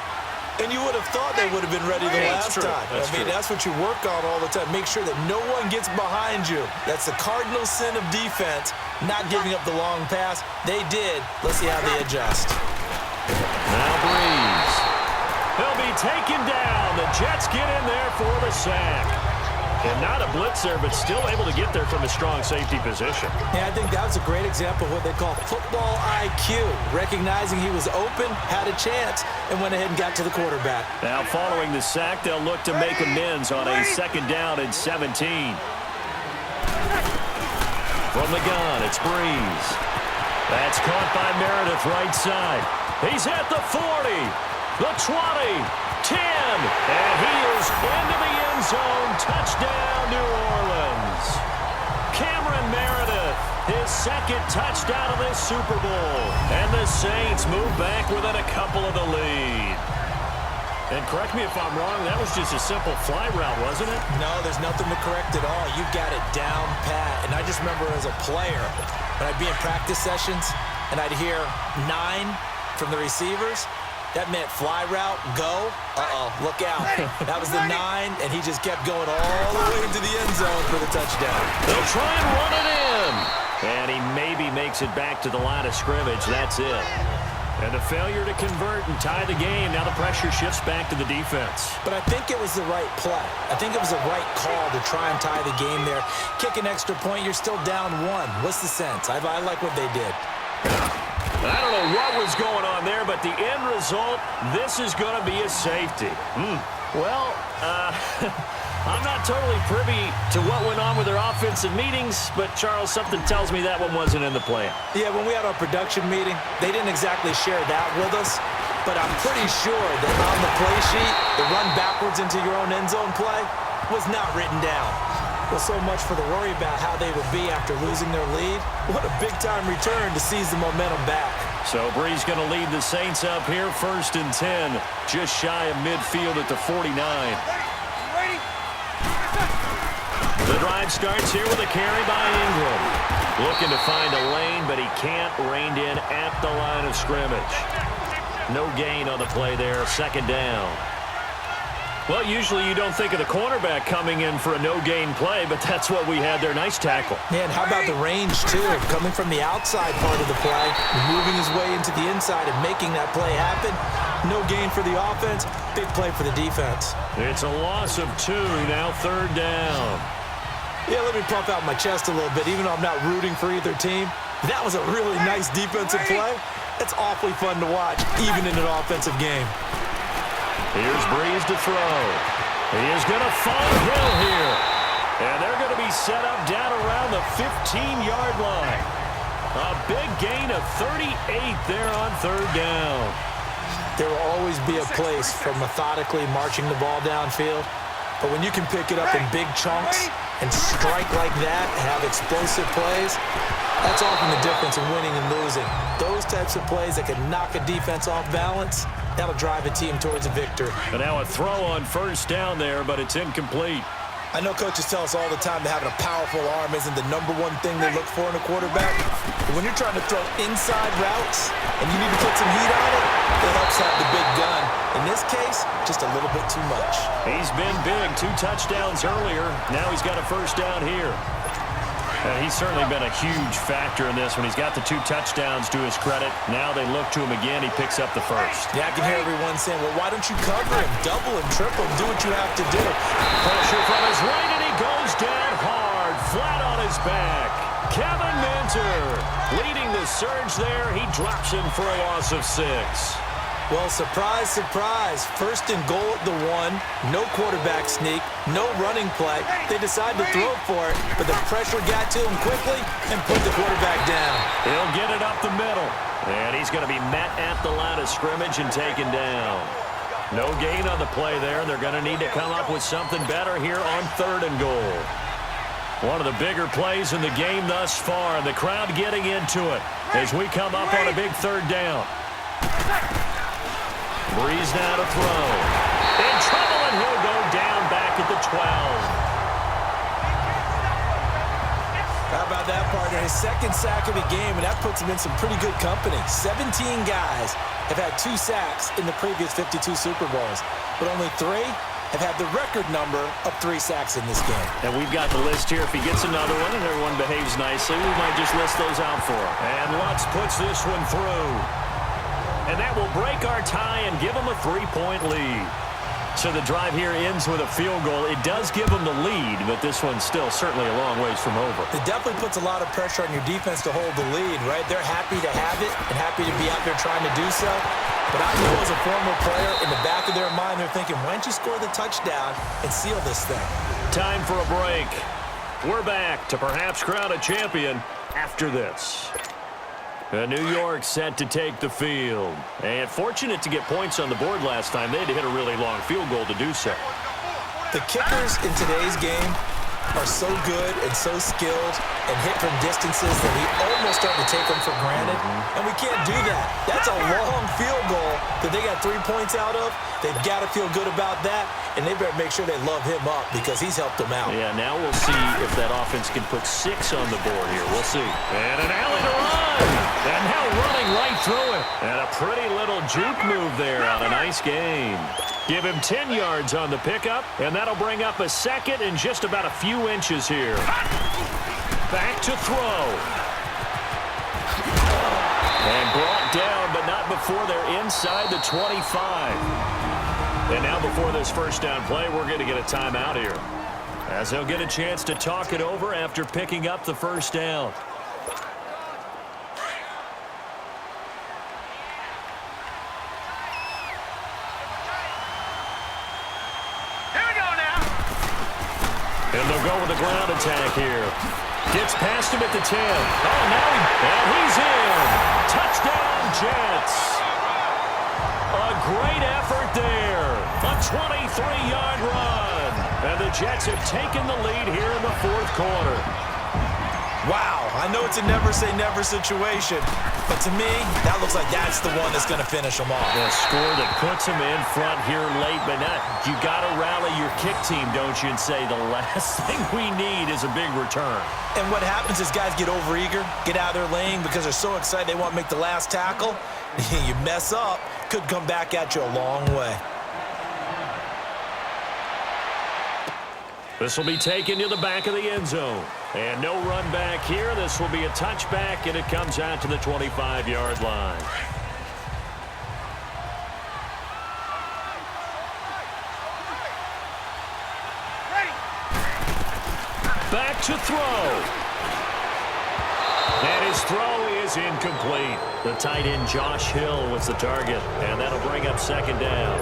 And you would have thought they would have been ready the last time. That's what you work on all the time. Make sure that no one gets behind you. That's the cardinal sin of defense, not giving up the long pass. They did. Let's see how they adjust. Now Breeze. He'll be taken down. The Jets get in there for the sack. And not a blitzer, but still able to get there from a strong safety position. Yeah, I think that was a great example of what they call football IQ. Recognizing he was open, had a chance, and went ahead and got to the quarterback. Now following the sack, they'll look to make amends on a second down and 17. From the gun, it's Breeze. That's caught by Meredith right side. He's at the 40, the 20. 10, and he is into the end zone. Touchdown, New Orleans. Cameron Meredith second touchdown of this Super Bowl. And the Saints move back within a couple of the lead. And correct me if I'm wrong, that was just a simple fly route, wasn't it? No, there's nothing to correct at all. You've got it down pat. And I just remember as a player, when I'd be in practice sessions and I'd hear 9 from the receivers, that meant fly route, go. Uh-oh, look out. That was the 9, and he just kept going all the way into the end zone for the touchdown. They'll try and run it in. And he maybe makes it back to the line of scrimmage. That's it. And a failure to convert and tie the game. Now the pressure shifts back to the defense. But I think it was the right play. I think it was the right call to try and tie the game there. Kick an extra point, you're still down 1. What's the sense? I like what they did. I don't know what was going on there, but the end result, this is going to be a safety. Well, I'm not totally privy to what went on with their offensive meetings, but, Charles, something tells me that one wasn't in the plan. Yeah, when we had our production meeting, they didn't exactly share that with us, but I'm pretty sure that on the play sheet, the run backwards into your own end zone play was not written down. Well, so much for the worry about how they would be after losing their lead. What a big-time return to seize the momentum back. So Brees going to lead the Saints up here, 1st and 10, just shy of midfield at the 49. The drive starts here with a carry by Ingram. Looking to find a lane, but he can't. Reined in at the line of scrimmage. No gain on the play there, 2nd down. Well, usually you don't think of the cornerback coming in for a no-gain play, but that's what we had there. Nice tackle. Man, how about the range, too? Coming from the outside part of the play, moving his way into the inside and making that play happen. No gain for the offense, big play for the defense. It's a loss of 2, now 3rd down. Yeah, let me pump out my chest a little bit, even though I'm not rooting for either team. That was a really nice defensive play. It's awfully fun to watch, even in an offensive game. Here's Brees to throw. He is going to fall hill here. And they're going to be set up down around the 15-yard line. A big gain of 38 there on 3rd down. There will always be a place for methodically marching the ball downfield. But when you can pick it up in big chunks and strike like that, have explosive plays, that's often the difference in winning and losing. Those types of plays that can knock a defense off balance, that'll drive a team towards a victory. And now a throw on 1st down there, but it's incomplete. I know coaches tell us all the time that having a powerful arm isn't the #1 thing they look for in a quarterback. But when you're trying to throw inside routes and you need to put some heat on it, it helps have the big gun. In this case, just a little bit too much. He's been big. 2 touchdowns earlier. Now he's got a 1st down here. And he's certainly been a huge factor in this when he's got the 2 touchdowns to his credit. Now they look to him again. He picks up the 1st. Yeah, I can hear everyone saying, well, why don't you cover him? Double him, triple him, do what you have to do. Pressure from his right, and he goes down hard, flat on his back. Kevin Minter leading the surge there. He drops him for a loss of 6. Well, surprise, surprise. 1st and goal at the 1. No quarterback sneak. No running play. They decide to throw for it, but the pressure got to him quickly and put the quarterback down. He'll get it up the middle. And he's going to be met at the line of scrimmage and taken down. No gain on the play there. They're going to need to come up with something better here on 3rd and goal. One of the bigger plays in the game thus far. The crowd getting into it as we come up on a big 3rd down. Brees now to throw. In trouble, and he'll go down back at the 12. How about that, partner? His 2nd sack of the game, and that puts him in some pretty good company. 17 guys have had 2 sacks in the previous 52 Super Bowls, but only 3 have had the record number of 3 sacks in this game. And we've got the list here. If he gets another one and everyone behaves nicely, we might just list those out for him. And Lutz puts this one through. And that will break our tie and give them a 3-point lead. So the drive here ends with a field goal. It does give them the lead, but this one's still certainly a long ways from over. It definitely puts a lot of pressure on your defense to hold the lead, right? They're happy to have it and happy to be out there trying to do so. But I know as a former player, in the back of their mind, they're thinking, why don't you score the touchdown and seal this thing? Time for a break. We're back to perhaps crown a champion after this. New York set to take the field. And fortunate to get points on the board last time. They had to hit a really long field goal to do so. The kickers in today's game are so good and so skilled and hit from distances that we almost start to take them for granted, and we can't do that. That's a long field goal that they got 3 points out of. They've got to feel good about that, and they better make sure they love him up because he's helped them out. Yeah, now we'll see if that offense can put 6 on the board here. We'll see. And an alley to run. And now running right through it. And a pretty little juke move there on a nice game. Give him 10 yards on the pickup, and that'll bring up a second and just about a few inches here. Back to throw. And brought down, but not before they're inside the 25. And now before this first down play, we're going to get a timeout here, as they'll get a chance to talk it over after picking up the first down. And they'll go with a ground attack here. Gets past him at the 10. Oh, now he's in. Touchdown, Jets. A great effort there. A 23-yard run. And the Jets have taken the lead here in the fourth quarter. Wow, I know it's a never-say-never situation, but to me, that looks like that's the one that's going to finish them off. A score that puts them in front here late, but not. You got to rally your kick team, don't you, and say the last thing we need is a big return. And what happens is guys get overeager, get out of their lane because they're so excited they want to make the last tackle. You mess up, could come back at you a long way. This will be taken to the back of the end zone. And no run back here. This will be a touchback, and it comes out to the 25-yard line. Back to throw. And his throw is incomplete. The tight end Josh Hill was the target, and that'll bring up second down.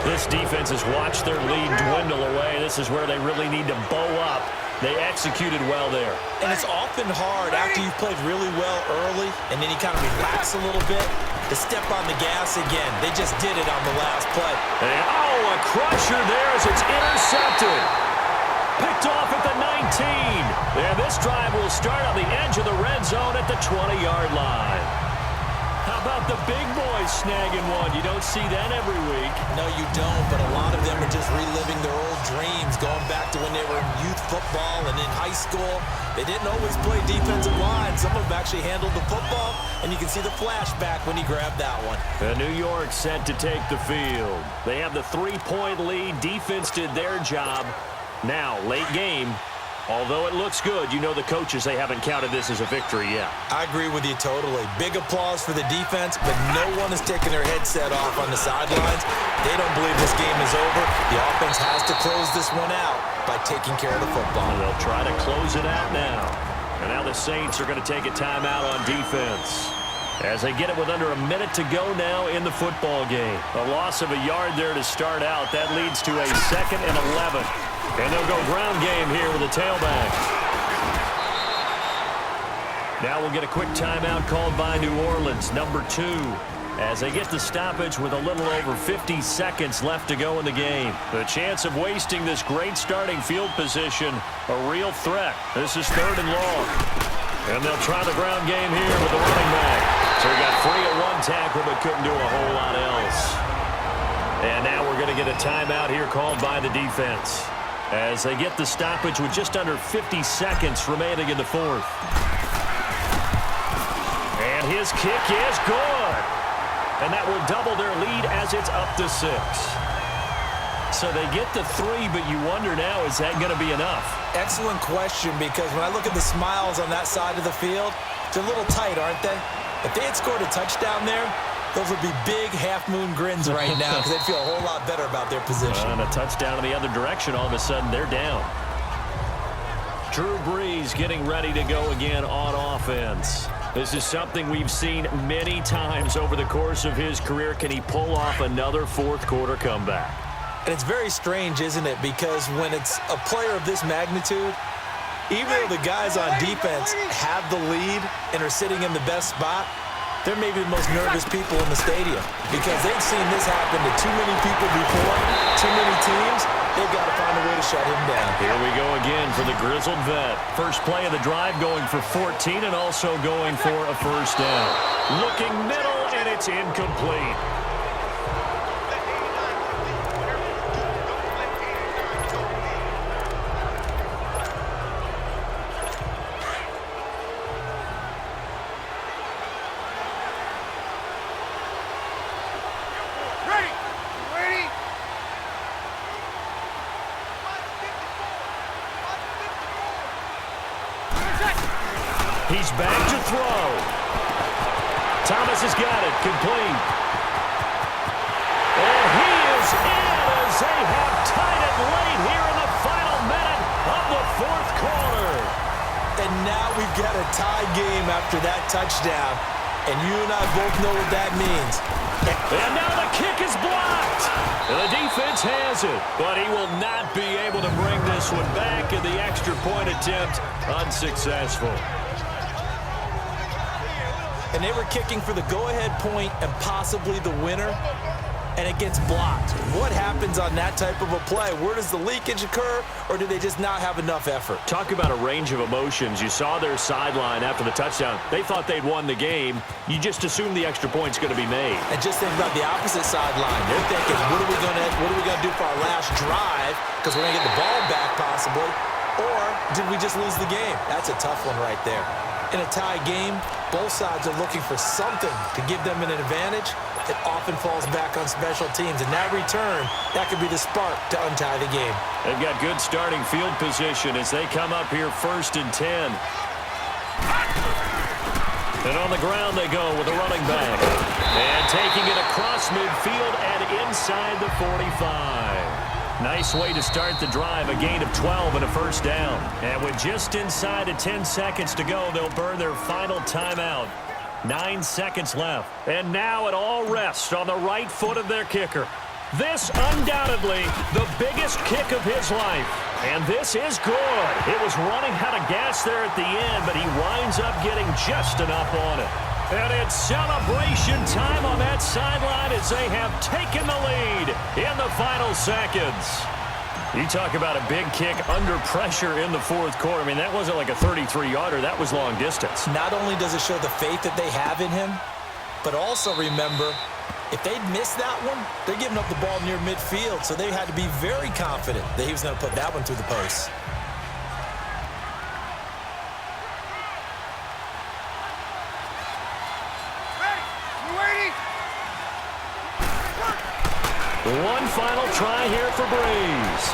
This defense has watched their lead dwindle away. This is where they really need to bow up. They executed well there. And it's often hard after you've played really well early and then you kind of relax a little bit to step on the gas again. They just did it on the last play. And, a crusher there as it's intercepted. Picked off at the 19. And this drive will start on the edge of the red zone at the 20-yard line. How about the big boys snagging one? You don't see that every week. No, you don't, but a lot of them are just reliving their old dreams, going back to when they were in youth football and in high school. They didn't always play defensive line. Some of them actually handled the football, and you can see the flashback when he grabbed that one. And New York set to take the field. They have the 3-point lead. Defense did their job. Now, late game. Although it looks good, you know the coaches, they haven't counted this as a victory yet. I agree with you totally. Big applause for the defense, but no one is taking their headset off on the sidelines. They don't believe this game is over. The offense has to close this one out by taking care of the football. And they'll try to close it out now. And now the Saints are going to take a timeout on defense, as they get it with under a minute to go now in the football game. A loss of a yard there to start out. That leads to a 2nd and 11. And they'll go ground game here with a tailback. Now we'll get a quick timeout called by New Orleans, number 2, as they get the stoppage with a little over 50 seconds left to go in the game. The chance of wasting this great starting field position, a real threat. This is 3rd and long. And they'll try the ground game here with the running back. So he got free at one tackle but couldn't do a whole lot else. And now we're going to get a timeout here called by the defense, as they get the stoppage with just under 50 seconds remaining in the fourth. And his kick is good. And that will double their lead as it's up to 6. So they get the 3, but you wonder now, is that going to be enough? Excellent question, because when I look at the smiles on that side of the field, they're a little tight, aren't they? If they had scored a touchdown there, those would be big half-moon grins right now because they'd feel a whole lot better about their position. And a touchdown in the other direction, all of a sudden they're down. Drew Brees getting ready to go again on offense. This is something we've seen many times over the course of his career. Can he pull off another fourth-quarter comeback? And it's very strange, isn't it? Because when it's a player of this magnitude, even though the guys on defense have the lead and are sitting in the best spot, They're maybe the most nervous people in the stadium because they've seen this happen to too many people before, too many teams. They've got to find a way to shut him down. Here we go again for the grizzled vet. First play of the drive going for 14 and also going for a first down. Looking middle, and it's incomplete. He's back to throw. Thomas has got it. Complete. And he is in as they have tied it late here in the final minute of the fourth quarter. And now we've got a tie game after that touchdown. And you and I both know what that means. And now the kick is blocked. And the defense has it. But he will not be able to bring this one back, and the extra point attempt unsuccessful. And they were kicking for the go-ahead point and possibly the winner, and it gets blocked. What happens on that type of a play? Where does the leakage occur, or do they just not have enough effort? Talk about a range of emotions. You saw their sideline after the touchdown. They thought they'd won the game. You just assume the extra point's going to be made. And just think about the opposite sideline. They're thinking, what are we going to do for our last drive? Because we're going to get the ball back possibly. Or did we just lose the game? That's a tough one right there. In a tie game, both sides are looking for something to give them an advantage. It often falls back on special teams. And that return, that could be the spark to untie the game. They've got good starting field position as they come up here 1st and 10. And on the ground they go with a running back. And taking it across midfield and inside the 45. Nice way to start the drive, a gain of 12 and a first down. And with just inside of 10 seconds to go, they'll burn their final timeout. 9 seconds left. And now it all rests on the right foot of their kicker. This undoubtedly the biggest kick of his life. And this is good. It was running out of gas there at the end, but he winds up getting just enough on it. And it's celebration time on that sideline as they have taken the lead in the final seconds. You talk about a big kick under pressure in the fourth quarter. I mean, that wasn't like a 33-yarder. That was long distance. Not only does it show the faith that they have in him, but also remember, if they'd missed that one, they're giving up the ball near midfield, so they had to be very confident that he was going to put that one through the post. One final try here for Breeze.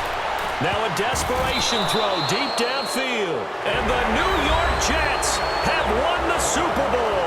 Now a desperation throw deep downfield. And the New York Jets have won the Super Bowl.